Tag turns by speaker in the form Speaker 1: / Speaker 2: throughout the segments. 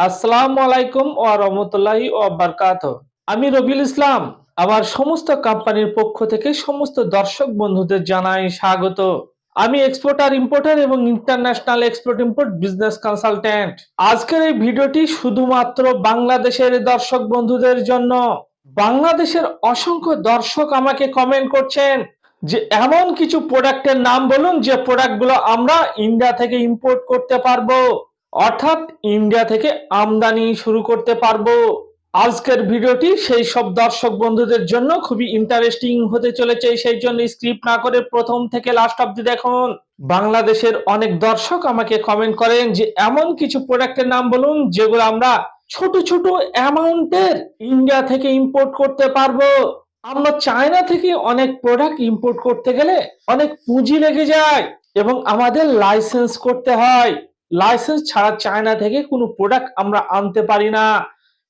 Speaker 1: আসসালামু আলাইকুম ওয়া রাহমাতুল্লাহি ওয়া বারাকাতুহু। আমি রবিউল ইসলাম। আমার সমস্ত কোম্পানির পক্ষ থেকে সমস্ত দর্শক বন্ধুদের জানাই স্বাগত। আমি এক্সপোর্টার ইম্পোর্টার এবং international export import business consultant. আজকের এই ভিডিওটি শুধুমাত্র বাংলাদেশের দর্শক বন্ধুদের জন্য। বাংলাদেশের অসংখ্য দর্শক আমাকে কমেন্ট করছেন যে এমন কিছু প্রোডাক্টের নাম বলুন যে প্রোডাক্টগুলো আমরা ইন্ডিয়া থেকে ইম্পোর্ট করতে পারবো, অর্থাৎ ইন্ডিয়া থেকে আমদানি শুরু করতে পারবো। আজকের ভিডিওটি সেই সব দর্শক বন্ধুদের জন্য খুবই ইন্টারেস্টিং হতে চলেছে, সেই জন্য স্ক্রিপ্ট না করে প্রথম থেকে লাস্ট অব্দি দেখুন। বাংলাদেশের অনেক দর্শক আমাকে কমেন্ট করেন যে এমন কিছু প্রোডাক্টের নাম বলুন যেগুলো আমরা ছোট ছোট অ্যামাউন্টের ইন্ডিয়া থেকে ইম্পোর্ট করতে পারবো। আমরা চায়না থেকে অনেক প্রোডাক্ট ইম্পোর্ট করতে গেলে অনেক পুঁজি লেগে যায় এবং আমাদের লাইসেন্স করতে হয়। লাইসেন্স ছাড়া চায়না থেকে কোনো প্রোডাক্ট আমরা আনতে পারি না,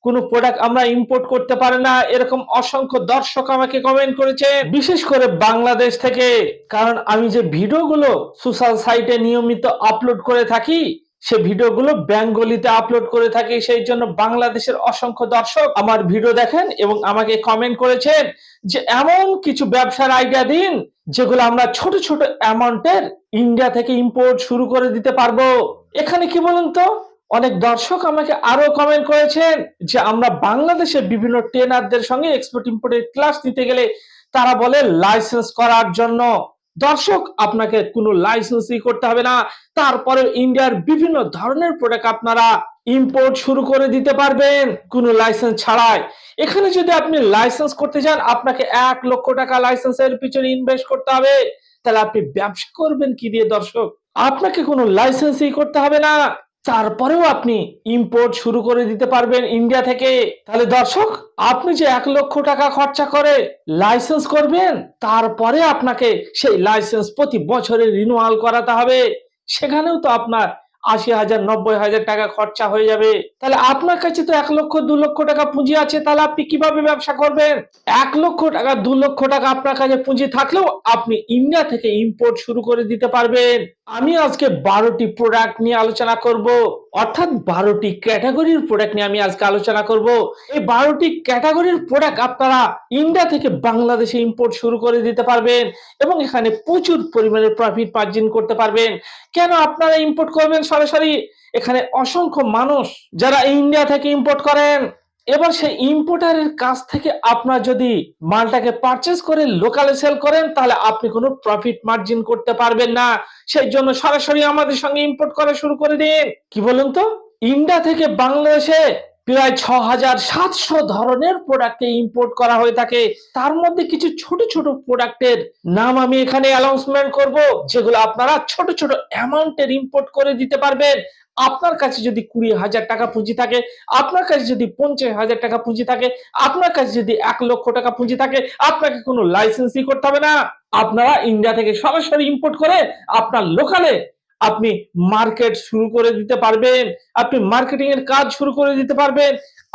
Speaker 1: কোনো প্রোডাক্ট আমরা ইম্পোর্ট করতে পারি না। এরকম অসংখ্য দর্শক আমাকে কমেন্ট করেছে, বিশেষ করে বাংলাদেশ থেকে। কারণ আমি যে ভিডিওগুলো সোশ্যাল সাইটে নিয়মিত আপলোড করে থাকি, সে ভিডিওগুলো বেঙ্গলিতে আপলোড করে থাকি, সেই জন্য বাংলাদেশের অসংখ্য দর্শক আমার ভিডিও দেখেন এবং আমাকে কমেন্ট করেছেন যে এমন কিছু ব্যবসার আইডিয়া দিন যেগুলো আমরা ছোট ছোট অ্যামাউন্টের ইন্ডিয়া থেকে ইম্পোর্ট শুরু করে দিতে পারবো। এখানে কি বলুন তো, অনেক দর্শক আমাকে আরো কমেন্ট করেছেন যে আমরা বাংলাদেশের বিভিন্ন ট্রেনারদের সঙ্গে এক্সপোর্ট ইম্পোর্টের ক্লাস নিতে গেলে তারা বলে লাইসেন্স করার জন্য। দর্শক, আপনাকে কোনো লাইসেন্সই করতে হবে না, তারপরে ইন্ডিয়ার বিভিন্ন ধরনের প্রোডাক্ট আপনারা ইম্পোর্ট শুরু করে দিতে পারবেন কোনো লাইসেন্স ছাড়াই। এখানে যদি আপনি লাইসেন্স করতে যান, আপনাকে 1 লক্ষ টাকা লাইসেন্সের পিছনে ইনভেস্ট করতে হবে। তাহলে আপনি ব্যবসা করবেন কি দিয়ে দর্শক? আপনাকে কোনো লাইসেন্সই করতে হবে না, তারপরেও আপনি ইম্পোর্ট শুরু করে দিতে পারবেন ইন্ডিয়া থেকে। তাহলে দর্শক, আপনি যে 1 লক্ষ টাকা খরচা করে লাইসেন্স করবেন, তারপরে আপনাকে সেই লাইসেন্স প্রতি বছরে রিনিউয়াল করাতে হবে, সেখানেও তো আপনার 80,000 90,000 টাকা খরচা হয়ে যাবে। তাহলে আপনার কাছে তো 1 লক্ষ 2 লক্ষ টাকা পুঁজি আছে, তাহলে আপনি কিভাবে ব্যবসা করবেন? 1 লক্ষ টাকা 2 লক্ষ টাকা আপনার কাছে পুঁজি থাকলেও আপনি ইন্ডিয়া থেকে ইম্পোর্ট শুরু করে দিতে পারবেন। আমি আজকে 12টি প্রোডাক্ট নিয়ে আলোচনা করব, অর্থাৎ 12টি ক্যাটাগরির প্রোডাক্ট নিয়ে আমি আজকে আলোচনা করব। এই 12টি ক্যাটাগরির প্রোডাক্ট আপনারা ইন্ডিয়া থেকে বাংলাদেশে ইম্পোর্ট শুরু করে দিতে পারবেন এবং এখানে প্রচুর পরিমাণে প্রফিট মার্জিন করতে পারবেন। কেন আপনারা ইম্পোর্ট করবেন সরাসরি? এখানে অসংখ্য মানুষ যারা ইন্ডিয়া থেকে ইম্পোর্ট করেন, এবার সেই ইম্পোর্টারের কাছ থেকে আপনার যদি মালটাকে পারচেজ করে লোকালে সেল করেন, তাহলে আপনি কোনো প্রফিট মার্জিন করতে পারবেন না। সেই জন্য সরাসরি আমাদের সঙ্গে ইম্পোর্ট করা শুরু করে দিন। কি বলুন তো, ইন্ডিয়া থেকে বাংলাদেশে প্রায় 6,700 ধরনের প্রোডাক্টে ইম্পোর্ট করা হয়ে থাকে। তার মধ্যে কিছু ছোট ছোট প্রোডাক্টের নাম আমি এখানে অ্যানাউন্সমেন্ট করব, যেগুলো আপনারা ছোট ছোট অ্যামাউন্টের ইম্পোর্ট করে দিতে পারবেন। আপনার কাছে যদি 20,000 টাকা পুঁজি থাকে, আপনার কাছে যদি 50,000 টাকা পুঁজি থাকে, আপনার কাছে যদি 1 লক্ষ টাকা পুঁজি থাকে, আপনাকে কোনো লাইসেন্সই করতে হবে না। আপনারা ইন্ডিয়া থেকে সরাসরি ইম্পোর্ট করে আপনার লোকালে আপনি মার্কেট শুরু করে দিতে পারবেন, আপনি মার্কেটিং এর কাজ শুরু করে দিতে পারবেন।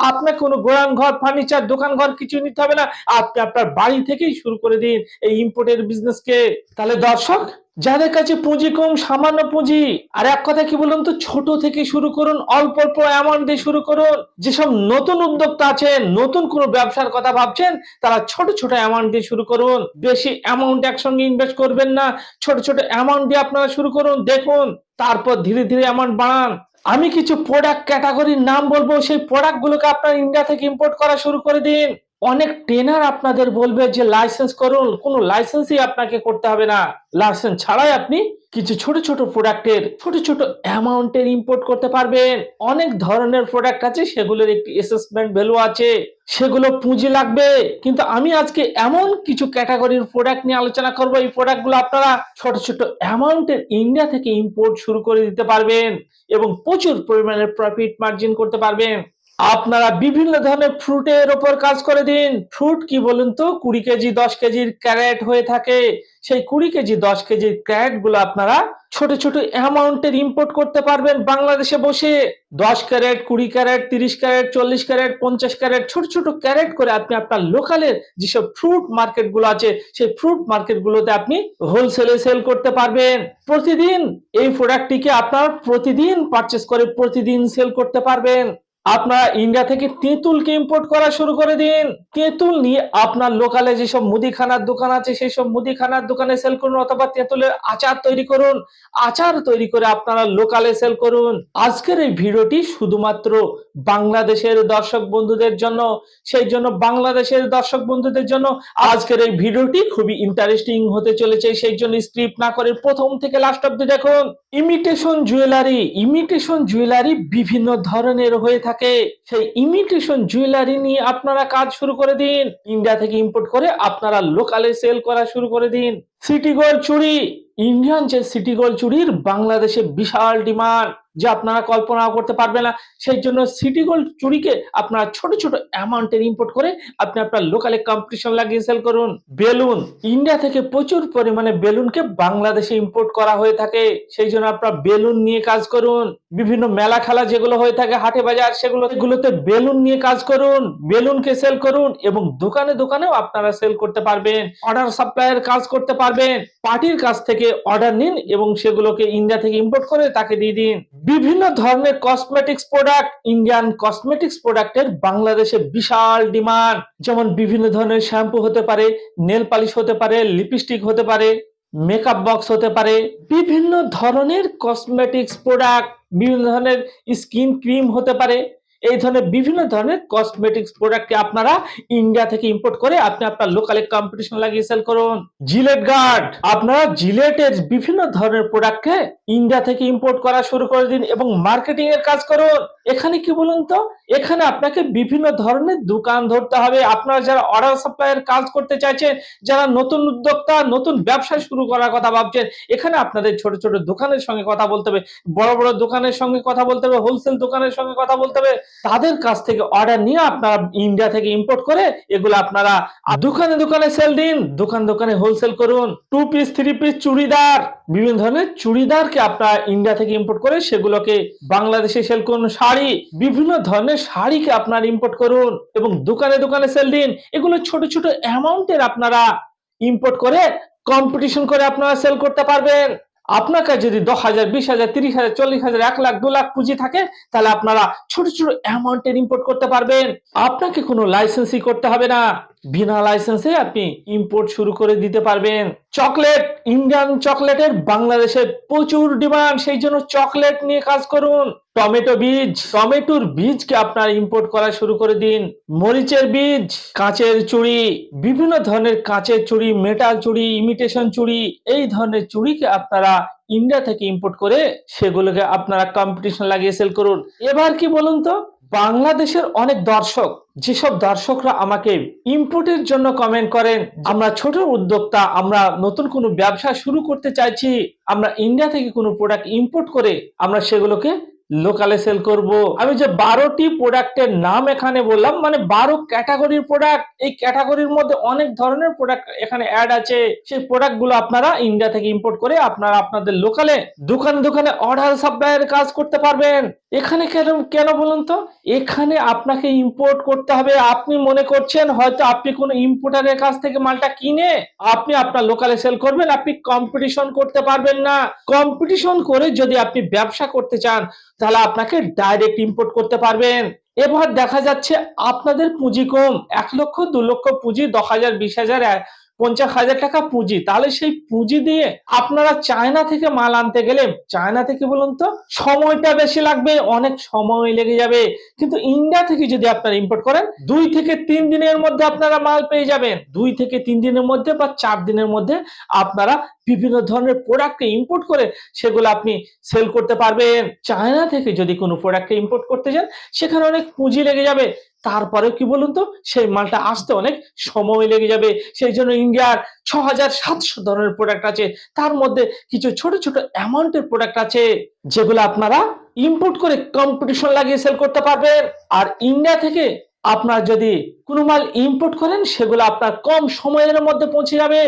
Speaker 1: আপনাকে কোনো গোডাউন ঘর, ফার্নিচার, দোকান ঘর কিছু নিতে হবে না, আপনি আপনার বাড়ি থেকেই শুরু করে দিন এই ইম্পোর্টের বিজনেসকে। তাহলে দর্শক, যাদের কাছে পুঁজি কম, সামান্য পুঁজি, আর এক কথা কি বলুন তো, ছোট থেকে শুরু করুন, অল্প অল্প অ্যামাউন্ট দিয়ে শুরু করুন। যেসব নতুন উদ্যোক্তা আছেন, নতুন কোনো ব্যবসার কথা ভাবছেন, তারা ছোট ছোট অ্যামাউন্ট দিয়ে শুরু করুন। বেশি অ্যামাউন্ট একসঙ্গে ইনভেস্ট করবেন না, ছোট ছোট অ্যামাউন্ট দিয়ে আপনারা শুরু করুন, দেখুন, তারপর ধীরে ধীরে অ্যামাউন্ট বাড়ান। আমি কিছু প্রোডাক্ট ক্যাটাগরির নাম বলবো, সেই প্রোডাক্ট গুলোকে আপনারা ইন্ডিয়া থেকে ইম্পোর্ট করা শুরু করে দিন। অনেক ট্রেনার আপনাদের বলবে যে লাইসেন্স করুন, কোনো লাইসেন্সই আপনাকে করতে হবে না। লাইসেন্স ছাড়াই আপনি কিছু ছোট ছোট প্রোডাক্টের ছোট ছোট অ্যামাউন্টের ইম্পোর্ট করতে পারবেন। অনেক ধরনের প্রোডাক্ট আছে, সেগুলোর একটি অ্যাসেসমেন্ট ভ্যালু আছে, সেগুলো পুঁজি লাগবে। কিন্তু আমি আজকে এমন কিছু ক্যাটাগরির প্রোডাক্ট নিয়ে আলোচনা করব, এই প্রোডাক্টগুলো আপনারা ছোট ছোট অ্যামাউন্টের ইন্ডিয়া থেকে ইম্পোর্ট শুরু করে দিতে পারবেন এবং প্রচুর পরিমাণে প্রফিট মার্জিন করতে পারবেন। আপনারা বিভিন্ন ধরনের ফ্রুটের উপর কাজ করে দিন। ফ্রুট কি বলুন তো, 20 কেজি 10 কেজির ক্যারেট হয়ে থাকে। সেই 20 কেজি 10 কেজির ক্যারেট গুলো আপনারা ছোট ছোট অ্যামাউন্টের ইম্পোর্ট করতে পারবেন বাংলাদেশে বসে। 10 carat, 20 carat, 30 carat, 40 carat, 50 carat, ছোট ছোট ক্যারেট করে আপনি আপনার লোকালের যেসব ফ্রুট মার্কেট গুলো আছে, সেই ফ্রুট মার্কেট গুলোতে আপনি হোলসেলে সেল করতে পারবেন। প্রতিদিন এই প্রোডাক্টটিকে আপনার প্রতিদিন পারচেস করে প্রতিদিন সেল করতে পারবেন। আপনারা ইন্ডিয়া থেকে তেঁতুলকে ইম্পোর্ট করা শুরু করে দিন। তেঁতুল নিয়ে আপনার লোকালে যেসব মুদিখানার দোকান আছে সেই সব মুদিখানার দোকানে সেল করুন, অথবা তেঁতুলের আচার তৈরি করুন। আচার তৈরি করে আপনারা লোকালে সেল করুন। আজকের এই ভিডিওটি শুধুমাত্র বাংলাদেশের দর্শক বন্ধুদের জন্য, সেই জন্য বাংলাদেশের দর্শক বন্ধুদের জন্য আজকের এই ভিডিওটি খুবই ইন্টারেস্টিং হতে চলেছে। সেই জন্য স্ক্রিপ্ট না করে প্রথম থেকে লাস্ট অব্দি দেখুন। ইমিটেশন জুয়েলারি বিভিন্ন ধরনের হয়ে থাকে। সেই ইমিটেশন জুয়েলারি নিয়ে আপনারা কাজ শুরু করে দিন। ইন্ডিয়া থেকে ইম্পোর্ট করে আপনারা লোকালে সেল করা শুরু করে দিন। সিটি গোল্ড চুড়ি, ইন্ডিয়ান যে সিটি গোল্ড চুড়ির বাংলাদেশে বিশাল ডিমান্ড, যা আপনারা কল্পনা করতে পারবেন না। সেই জন্য সিটি গোল্ড চুড়িকে আপনারা ছোট ছোট অ্যামাউন্টের ইম্পোর্ট করে আপনি আপনার লোকালে কম্পিটিশন লাগিয়ে সেল করুন। বেলুন, ইন্ডিয়া থেকে প্রচুর পরিমাণে বেলুনকে বাংলাদেশে ইম্পোর্ট করা হয়ে থাকে। সেই জন্য আপনারা বেলুন নিয়ে কাজ করুন। বিভিন্ন মেলা খেলা যেগুলো হয়ে থাকে হাটে বাজার, সেগুলোতে বেলুন নিয়ে কাজ করুন, বেলুনকে সেল করুন এবং দোকানে দোকানেও আপনারা সেল করতে পারবেন। অর্ডার সাপ্লাইয়ের কাজ করতে পারবেন। পার্টির কাছ থেকে অর্ডার নিন এবং সেগুলোকে ইন্ডিয়া থেকে ইম্পোর্ট করে তাকে দিয়ে দিন। বিভিন্ন ধরনের কসমেটিক্স প্রোডাক্ট, ইন্ডিয়ান কসমেটিক্স প্রোডাক্টের বাংলাদেশে বিশাল ডিমান্ড। যেমন বিভিন্ন ধরনের শ্যাম্পু হতে পারে, নেল পালিশ হতে পারে, লিপস্টিক হতে পারে, মেকআপ বক্স হতে পারে, বিভিন্ন ধরনের কসমেটিক্স প্রোডাক্ট, বিভিন্ন ধরনের স্কিন ক্রিম হতে পারে। এই ধরনের বিভিন্ন ধরনের কসমেটিক্স প্রোডাক্টকে আপনারা ইন্ডিয়া থেকে ইম্পোর্ট করে আপনি আপনার লোকালে কম্পিটিশন লাগিয়ে সেল করুন। জিলেট গার্ড, আপনারা জিলেটের বিভিন্ন ধরনের প্রোডাক্টকে ইন্ডিয়া থেকে ইম্পোর্ট করা শুরু করে দিন এবং মার্কেটিং এর কাজ করুন। এখানে কি বলুন তো, এখানে আপনাকে বিভিন্ন ধরনের দোকান ধরতে হবে। আপনারা যারা অর্ডার সাপ্লাইয়ের কাজ করতে চাইছেন, যারা নতুন উদ্যোক্তা, নতুন ব্যবসা শুরু করার কথা ভাবছেন, এখানে আপনাদের ছোট ছোট দোকানের সঙ্গে কথা বলতে হবে, বড় বড় দোকানের সঙ্গে কথা বলতে হবে, হোলসেল দোকানের সঙ্গে কথা বলতে হবে। তাদের কাছ থেকে অর্ডার নিয়ে আপনারা ইন্ডিয়া থেকে ইম্পোর্ট করে এগুলো আপনারা দোকানে দোকানে সেল দিন, দোকানে হোলসেল করুন। 2 পিস 3 পিস চুড়িদার, বিভিন্ন ধরনের চুড়িদারকে আপনারা ইন্ডিয়া থেকে ইম্পোর্ট করে সেগুলোকে বাংলাদেশে সেল করুন। শাড়ি, বিভিন্ন ধরনের শাড়িকে আপনারা ইম্পোর্ট করুন এবং দোকানে দোকানে সেল দিন। এগুলো ছোট ছোট অ্যামাউন্টের আপনারা ইম্পোর্ট করে কম্পিটিশন করে আপনারা সেল করতে পারবেন। আপনার কাছে যদি 10,000, 20,000, 30,000, 40,000, 1 লাখ, 2 লাখ পুঁজি থাকে, তাহলে আপনারা ছোট ছোট অ্যামাউন্টের ইম্পোর্ট করতে পারবেন। আপনাকে কোনো লাইসেন্সই করতে হবে না, বিনা লাইসেন্সে আপনি ইম্পোর্ট শুরু করে দিতে পারবেন। চকলেট, ইন্ডিয়ান চকলেটের বাংলাদেশে প্রচুর ডিমান্ড, সেই জন্য চকলেট নিয়ে কাজ করুন। টমেটোর বীজকে আপনারা ইম্পোর্ট করা শুরু করে দিন। মরিচের বীজ, কাঁচের চুড়ি, বিভিন্ন ধরনের কাঁচের চুড়ি, মেটাল চুড়ি, ইমিটেশন চুড়ি, এই ধরনের চুড়িকে আপনারা ইন্ডিয়া থেকে ইম্পোর্ট করে সেগুলোকে আপনারা কম্পিটিশন লাগিয়ে সেল করুন। এবার কি বলুন তো, বাংলাদেশের অনেক দর্শক, যেসব দর্শকরা আমাকে ইম্পোর্টের জন্য কমেন্ট করেন, আমরা ছোট উদ্যোক্তা, আমরা নতুন কোনো ব্যবসা শুরু করতে চাইছি, আমরা ইন্ডিয়া থেকে কোনো প্রোডাক্ট ইম্পোর্ট করে আমরা সেগুলোকে লোকালে সেল করব। আমি যে 12টি প্রোডাক্টের নাম এখানে বললাম, মানে 12 ক্যাটাগরির প্রোডাক্ট, এই ক্যাটাগরির মধ্যে অনেক ধরনের প্রোডাক্ট এখানে অ্যাড আছে। সেই প্রোডাক্টগুলো আপনারা ইন্ডিয়া থেকে ইম্পোর্ট করে আপনারা আপনাদের লোকালে দোকানে দোকানে অর্ডার সাপ্লাইয়ের কাজ করতে পারবেন। এখানে কেন বলুন তো, এখানে আপনাকে ইম্পোর্ট করতে হবে। আপনি মনে করছেন হয়তো আপনি কোনো ইম্পোর্টারের কাছ থেকে মালটা কিনে আপনি আপনার লোকালে সেল করবেন, আপনি কম্পিটিশন করতে পারবেন না। কম্পিটিশন করে যদি আপনি ব্যবসা করতে চান, তাহলে আপনাকে ডাইরেক্ট ইম্পোর্ট করতে পারবেন। এবার দেখা যাচ্ছে আপনাদের পুঁজি কম, 1 লক্ষ 2 লক্ষ পুঁজি, 10,000, 20,000, 50,000 টাকা পুঁজি, তাহলে সেই পুঁজি দিয়ে আপনারা চায়না থেকে মাল আনতে গেলে, চায়না থেকে বলুন তো সময়টা বেশি লাগবে, অনেক সময় লেগে যাবে। কিন্তু ইন্ডিয়া থেকে যদি আপনারা ইম্পোর্ট করেন, 2 থেকে 3 দিনের মধ্যে আপনারা মাল পেয়ে যাবেন। 2 থেকে 3 দিনের মধ্যে বা 4 দিনের মধ্যে আপনারা বিভিন্ন ধরনের প্রোডাক্টকে ইম্পোর্ট করে সেগুলো আপনি সেল করতে পারবেন। চায়না থেকে যদি কোনো প্রোডাক্টকে ইম্পোর্ট করতে যান, সেখানে অনেক পুঁজি লেগে যাবে। তারপরে কি বলুন তো, সেই মালটা আসতে অনেক সময় লেগে যাবে। সেই জন্য ইন্ডিয়ার 6,700 ধরনের প্রোডাক্ট আছে, তার মধ্যে কিছু ছোট ছোট অ্যামাউন্টের প্রোডাক্ট আছে যেগুলো আপনারা ইম্পোর্ট করে কম্পিটিশন লাগিয়ে সেল করতে পারবেন। আর ইন্ডিয়া থেকে আপনার যদি কোনো মাল ইম্পোর্ট করেন, সেগুলো আপনার কম সময়ের মধ্যে পৌঁছে যাবে।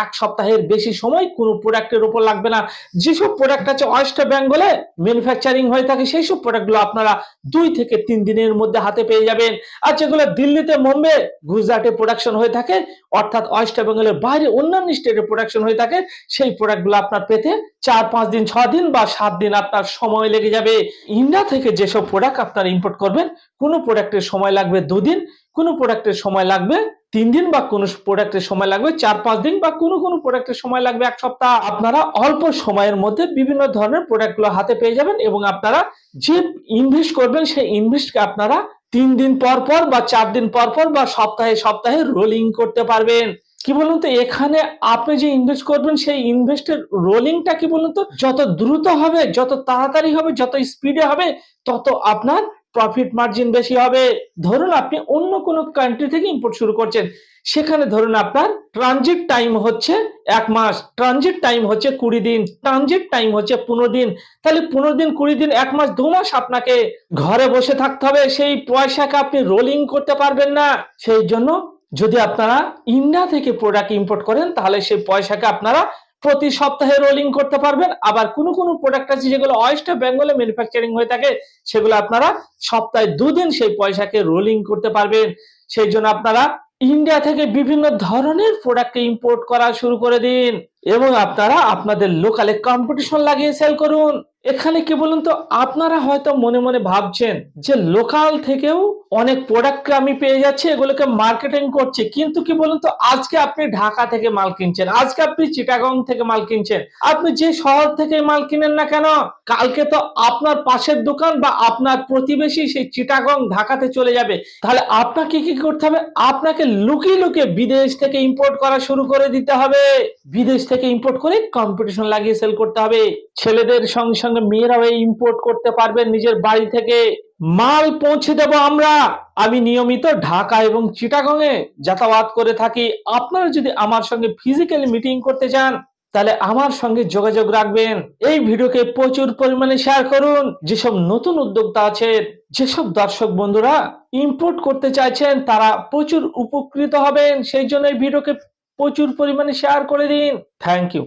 Speaker 1: এক সপ্তাহের বেশি সময় কোনো প্রোডাক্টের উপর লাগবে না। যেসব প্রোডাক্ট আছে ওয়েস্ট বেঙ্গলে ম্যানুফ্যাকচারিং হয়ে থাকে সেই সব প্রোডাক্টগুলো আপনারা 2 থেকে 3 দিনের মধ্যে হাতে পেয়ে যাবেন। আর যেগুলো দিল্লিতে, মুম্বাই, গুজরাটে প্রোডাকশন হয়ে থাকে অর্থাৎ ওয়েস্ট বেঙ্গলের বাইরে অন্যান্য স্টেটে প্রোডাকশন হয়ে থাকে সেই প্রোডাক্টগুলো আপনার পেতে 4-5 দিন, 6 দিন বা 7 দিন আপনার সময় লেগে যাবে। ইন্ডিয়া থেকে যেসব প্রোডাক্ট আপনারা ইম্পোর্ট করবেন কোনো প্রোডাক্টের সময় লাগবে 2 দিন, কোনো প্রোডাক্টের সময় লাগবে 3 দিন বা কোনো প্রোডাক্টের সময় লাগবে 4-5 দিন বা কোনো প্রোডাক্টের সময় লাগবে 1 সপ্তাহ। আপনারা অল্প সময়ের মধ্যে বিভিন্ন ধরনের প্রোডাক্টগুলো হাতে পেয়ে যাবেন এবং আপনারা যে ইনভেস্ট করবেন সেই ইনভেস্টকে আপনারা 3 দিন পর পর বা 4 দিন পর পর বা সপ্তাহে সপ্তাহে রোলিং করতে পারবেন। কি বলুন তো, এখানে আপনি যে ইনভেস্ট করবেন সেই ইনভেস্টের রোলিংটা কি বলুন তো, যত দ্রুত হবে, যত তাড়াতাড়ি হবে, যত স্পিডে হবে, তত আপনার প্রফিট মার্জিন বেশি হবে। ধরুন আপনি অন্য কোনো কান্ট্রি থেকে ইম্পোর্ট শুরু করছেন, সেখানে ধরুন আপনার ট্রানজিট টাইম হচ্ছে 1 মাস, ট্রানজিট টাইম হচ্ছে 20 দিন, ট্রানজিট টাইম হচ্ছে 15 দিন। তাহলে 15 দিন, 20 দিন, 1 মাস, 2 মাস আপনাকে ঘরে বসে থাকতে হবে, সেই পয়সাকে আপনি রোলিং করতে পারবেন না। সেই জন্য যদি আপনারা ইন্ডিয়া থেকে প্রোডাক্ট ইম্পোর্ট করেন তাহলে সেই পয়সাকে আপনারা প্রতি সপ্তাহে রোলিং করতে পারবেন। আবার কোনো প্রোডাক্ট আছে যেগুলো ওয়েস্ট বেঙ্গলে ম্যানুফ্যাকচারিং হয়ে থাকে সেগুলো আপনারা সপ্তাহে 2 দিন সেই পয়সাকে রোলিং করতে পারবেন। সেই জন্য আপনারা ইন্ডিয়া থেকে বিভিন্ন ধরনের প্রোডাক্ট ইম্পোর্ট করা শুরু করে দিন এবং আপনারা আপনাদের লোকালে কম্পিটিশন লাগিয়ে সেল করুন। এখানে কি বলুন তো, আপনারা হয়তো মনে মনে ভাবছেন যে লোকাল থেকেও অনেক প্রোডাক্ট আমি পেয়ে যাচ্ছি, এগুলোকে মার্কেটিং করছি, কিন্তু কি বলুন তো, আজকে আপনি ঢাকা থেকে মাল কিনছেন, আজকে আপনি চিটাগং থেকে মাল কিনছেন, আপনি যে শহর থেকে মাল কিনেন না কেন, কালকে তো আপনার পাশের দোকান বা আপনার প্রতিবেশী সেই চিটাগং ঢাকাতে চলে যাবে। তাহলে আপনাকে কি করতে হবে, আপনাকে লুকিয়ে লুকিয়ে বিদেশ থেকে ইম্পোর্ট করা শুরু করে দিতে হবে। বিদেশ থেকে ইম্পোর্ট করে কম্পিটিশন লাগিয়ে সেল করতে হবে। ছেলেদের সঙ্গে সঙ্গে মেয়েরাও ইম্পোর্ট করতে পারবেন নিজের বাড়ি থেকে। মাল পৌঁছে দেব আমরা। আমি নিয়মিত ঢাকা এবং চিটাগং এ যাতায়াত করে থাকি। আপনারা যদি আমার সঙ্গে ফিজিক্যালি মিটিং করতে চান তাহলে আমার সঙ্গে যোগাযোগ রাখবেন। এই ভিডিওকে প্রচুর পরিমাণে শেয়ার করুন। যেসব নতুন উদ্যোক্তা আছেন, যেসব দর্শক বন্ধুরা ইম্পোর্ট করতে চাইছেন তারা প্রচুর উপকৃত হবেন, সেই জন্য এই ভিডিওকে প্রচুর পরিমাণে শেয়ার করে দিন। Thank you.